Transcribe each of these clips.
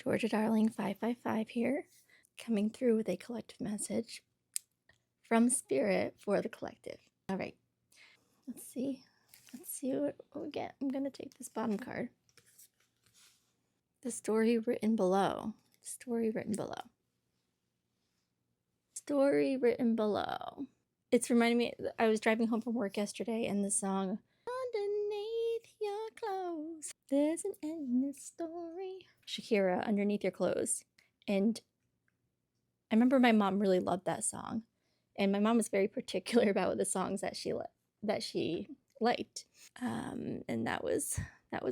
Georgia Darling 555 here, coming through with a collective message from Spirit for the collective. All right, let's see what we get. I'm going to take this bottom card. The story written below. Story written below. Story written below. It's reminding me, I was driving home from work yesterday and the song, Underneath Your Clothes, there's an endless story. Shakira, Underneath Your Clothes. And I remember my mom really loved that song, and my mom was very particular about the songs that she liked, and that was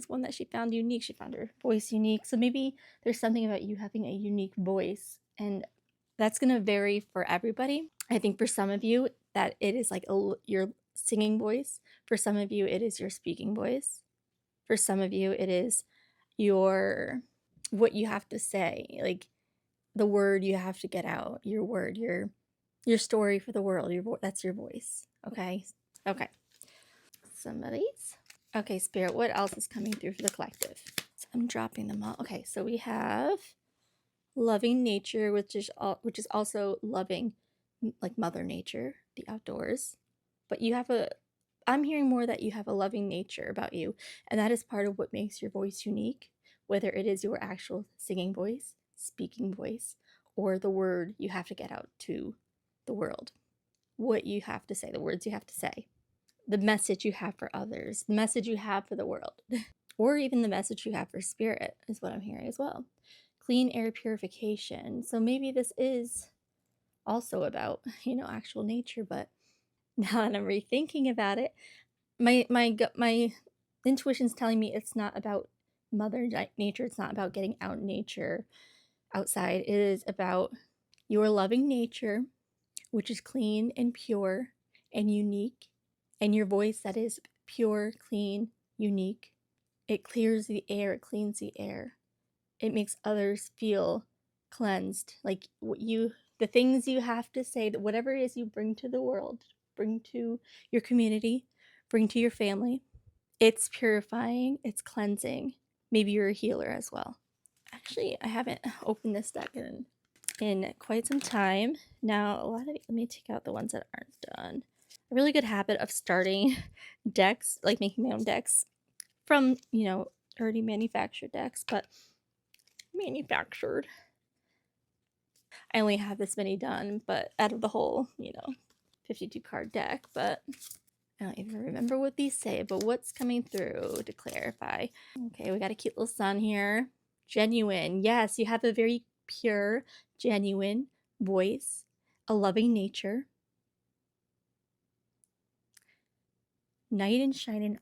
one that she found unique. She found her voice unique. So maybe there's something about you having a unique voice, and that's gonna vary for everybody. I think for some of you that it is like your singing voice. For some of you, it is your speaking voice. For some of you, it is what you have to say, like the word you have to get out, your word, your story for the world. That's your voice. Okay. Somebody's. Okay, Spirit, what else is coming through for the collective? So I'm dropping them all. Okay, so we have loving nature, which is also loving like Mother Nature, the outdoors. But I'm hearing more that you have a loving nature about you, and that is part of what makes your voice unique, whether it is your actual singing voice, speaking voice, or the word you have to get out to the world. What you have to say, the words you have to say, the message you have for others, the message you have for the world, or even the message you have for Spirit is what I'm hearing as well. Clean air purification. So maybe this is also about, actual nature, but now that I'm rethinking about it, my intuition's telling me it's not about Mother Nature. It's not about getting out in nature, outside. It is about your loving nature, which is clean and pure and unique, and your voice that is pure, clean, unique. It clears the air. It cleans the air. It makes others feel cleansed. Like the things you have to say, that whatever it is you bring to the world, bring to your community, bring to your family, it's purifying, it's cleansing. Maybe you're a healer as well. Actually, I haven't opened this deck in quite some time. Now, let me take out the ones that aren't done. A really good habit of starting decks, like making my own decks from, already manufactured decks, but manufactured. I only have this many done, but out of the whole, 52 card deck, but I don't even remember what these say, but what's coming through to clarify. Okay, we got a cute little sun here. Genuine. Yes, you have a very pure, genuine voice, a loving nature. Knight in shining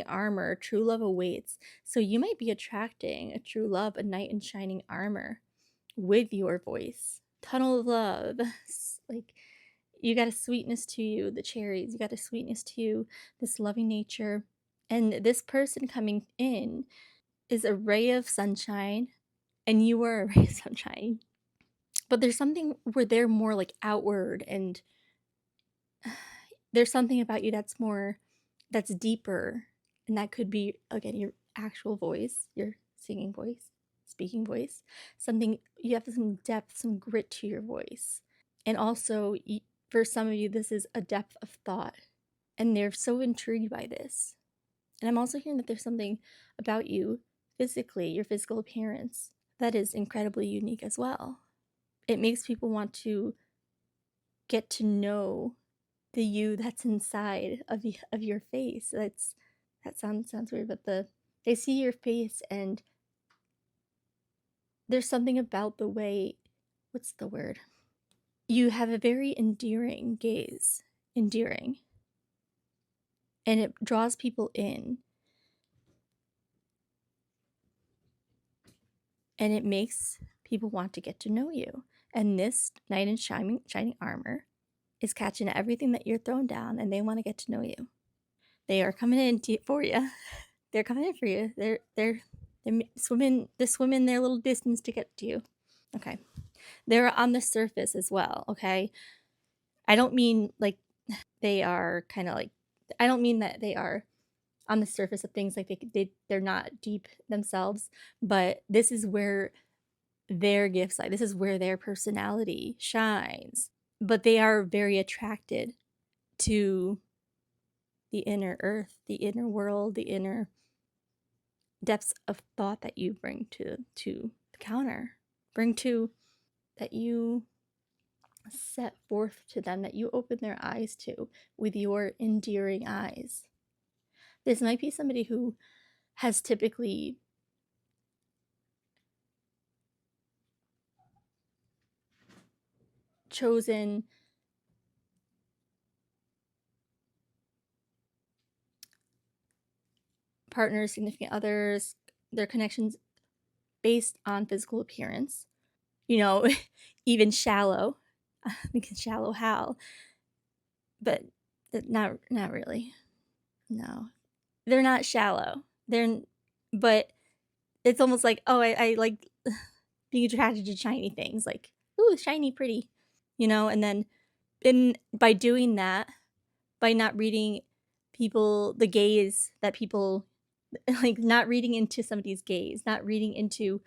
armor, true love awaits. So you might be attracting a true love, a knight in shining armor with your voice. Tunnel of love. Like, you got a sweetness to you, the cherries. You got a sweetness to you, this loving nature. And this person coming in is a ray of sunshine, and you are a ray of sunshine. But there's something where they're more like outward, and there's something about you that's deeper, and that could be, again, your actual voice, your singing voice, speaking voice. Something, you have some depth, some grit to your voice. And also, for some of you, this is a depth of thought, and they're so intrigued by this. And I'm also hearing that there's something about you physically, your physical appearance, that is incredibly unique as well. It makes people want to get to know the you that's inside of your face. That sounds weird, but they see your face, and there's something about the way, what's the word? You have a very endearing gaze, endearing, and it draws people in, and it makes people want to get to know you. And this knight in shining armor is catching everything that you're throwing down, and they want to get to know you. They are coming in for you. They're coming in for you. They're swimming their little distance to get to you. Okay. They're on the surface as well, okay? I don't mean like they are kind of like, I don't mean that they are on the surface of things, like they're not deep themselves, but this is where their gifts lie. This is where their personality shines. But they are very attracted to the inner earth, the inner world, the inner depths of thought that you bring to the counter, that you set forth to them, that you open their eyes to with your endearing eyes. This might be somebody who has typically chosen partners, significant others, their connections based on physical appearance. Even shallow. I think it's shallow Hal. But not really. No. They're not shallow. But it's almost like, oh, I like being attracted to shiny things, like, ooh, shiny, pretty, and then by doing that, by not reading the gaze that people, like, not reading into somebody's gaze, not reading into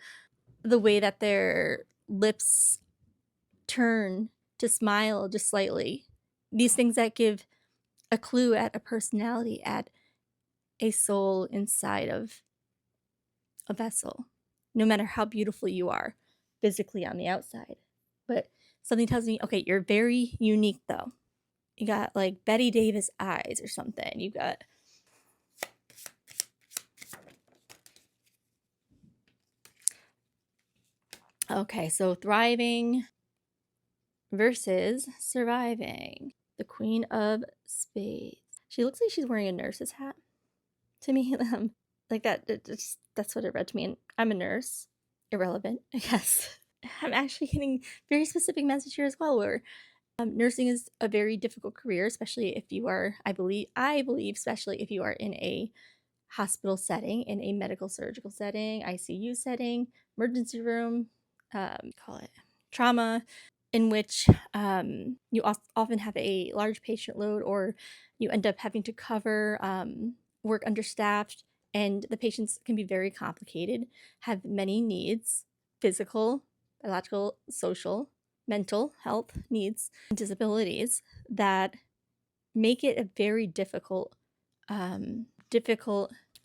the way that their lips turn to smile just slightly, these things that give a clue at a personality, at a soul inside of a vessel, no matter how beautiful you are physically on the outside. But something tells me, okay, you're very unique though. You got like Betty Davis eyes or something. You got okay, so thriving versus surviving. The Queen of Spades. She looks like she's wearing a nurse's hat to me. Like that's what it read to me. And I'm a nurse. Irrelevant, I guess. I'm actually getting very specific message here as well, where nursing is a very difficult career, especially if you are, I believe, especially if you are in a hospital setting, in a medical surgical setting, ICU setting, emergency room, call it trauma, in which you often have a large patient load, or you end up having to cover work understaffed, and the patients can be very complicated, have many needs, physical, biological, social, mental health needs, and disabilities that make it a very difficult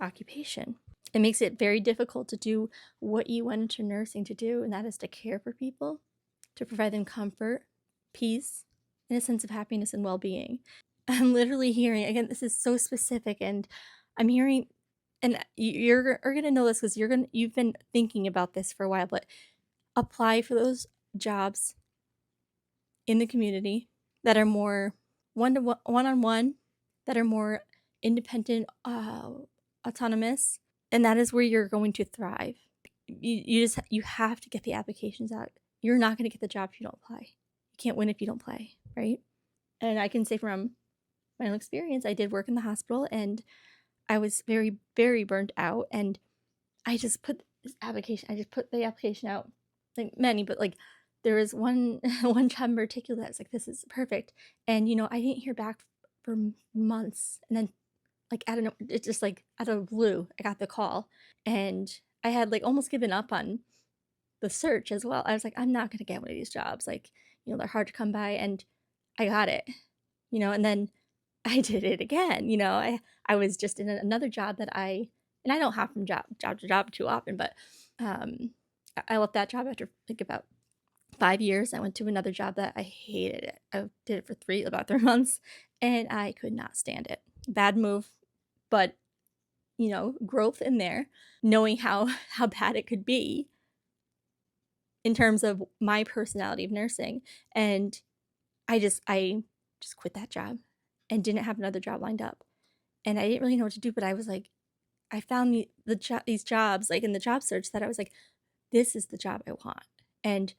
occupation. It makes it very difficult to do what you went into nursing to do, and that is to care for people, to provide them comfort, peace, and a sense of happiness and well-being. I'm literally hearing, again, this is so specific, and I'm hearing, and you're going to know this because you've been thinking about this for a while, but apply for those jobs in the community that are more one-on-one, that are more independent, autonomous, and that is where you're going to thrive. You have to get the applications out. You're not going to get the job if you don't apply. You can't win if you don't play, right? And I can say from my own experience, I did work in the hospital, and I was very, very burnt out, and I just put the application out, like many, but like there was one job in particular that's like, this is perfect, and I didn't hear back for months, and then like it's just like out of the blue, I got the call, and I had like almost given up on the search as well. I was like, I'm not gonna get one of these jobs, like they're hard to come by, and I got it, and then I did it again. I was just in another job and I don't hop from job to job too often, but I left that job after like about 5 years. I went to another job that I hated it. I did it for about 3 months, and I could not stand it. Bad move, but growth in there, knowing how bad it could be in terms of my personality of nursing. And I just quit that job and didn't have another job lined up. And I didn't really know what to do, but I was like, I found these jobs, like in the job search, that I was like, this is the job I want. And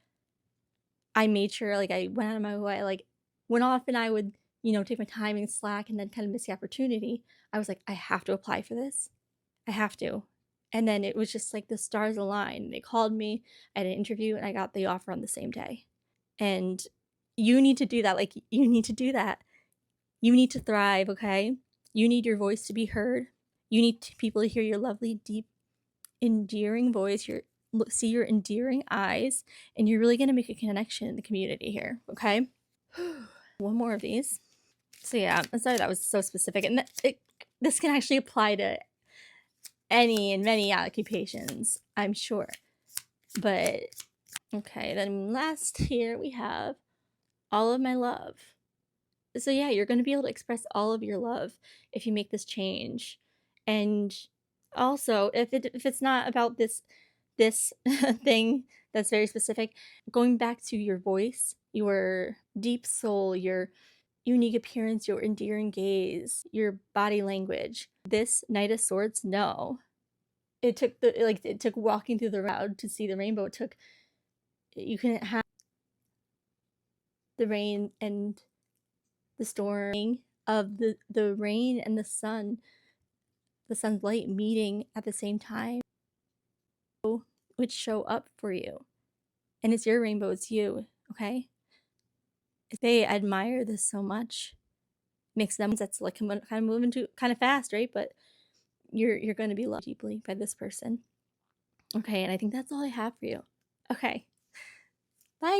I made sure, like, I went out of my way, like, when often I would, take my time and slack and then kind of miss the opportunity, I was like, I have to apply for this. I have to. And then it was just like the stars aligned. They called me, I had an interview, and I got the offer on the same day. And you need to do that. Like, you need to do that. You need to thrive, okay? You need your voice to be heard. You need people to hear your lovely, deep, endearing voice, your see your endearing eyes, and you're really going to make a connection in the community here, okay? One more of these. So yeah, I'm sorry that was so specific, and this can actually apply to any and many occupations, I'm sure. But okay, then last here we have all of my love. So yeah, you're going to be able to express all of your love if you make this change. And also, if it's not about this thing that's very specific, going back to your voice, your deep soul, your unique appearance, your endearing gaze, your body language. This Knight of Swords, no. It took walking through the crowd to see the rainbow. You couldn't have the rain and the storm of the rain and the sun's light meeting at the same time would show up for you. And it's your rainbow, it's you, okay? If they admire this so much, makes them, that's like kind of moving too kind of fast, right? But you're going to be loved deeply by this person. Okay, and I think that's all I have for you. Okay. Bye.